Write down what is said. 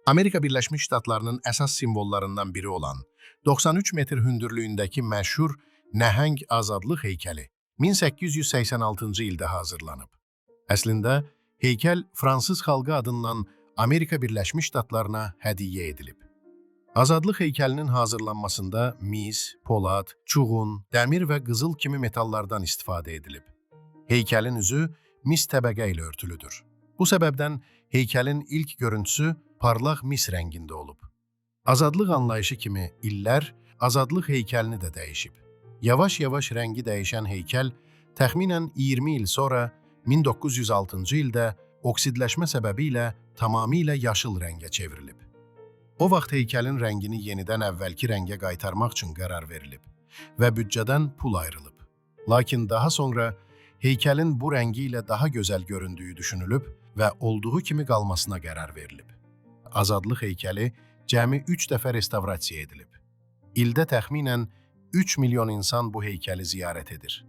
Amerika Birləşmiş Ştatlarının əsas simvollarından biri olan 93 metr hündürlüyündəki məşhur nəhəng azadlıq heykəli 1886-cı ildə hazırlanıb. Əslində, heykəl Fransız xalqı adından Amerika Birləşmiş Ştatlarına hədiyyə edilib. Azadlıq heykəlinin hazırlanmasında mis, polad, çuğun, dəmir və qızıl kimi metallardan istifadə edilib. Heykəlin üzü mis təbəqə ilə örtülüdür. Bu səbəbdən heykəlin ilk görüntüsü parlaq mis rəngində olub. Azadlıq anlayışı kimi illər azadlıq heykəlini də dəyişib. Yavaş-yavaş rəngi dəyişən heykəl təxminən 20 il sonra 1906-cı ildə oksidləşmə səbəbi ilə tamamilə yaşıl rəngə çevrilib. O vaxt heykəlin rəngini yenidən əvvəlki rəngə qaytarmaq üçün qərar verilib və büdcədən pul ayrılıb. Lakin daha sonra heykəlin bu rəngi ilə daha gözəl göründüyü düşünülüb və olduğu kimi qalmasına qərar verilib. Azadlıq heykəli cəmi 3 dəfə restavrasiya edilib. İldə təxminən 3 milyon insan bu heykəli ziyarət edir.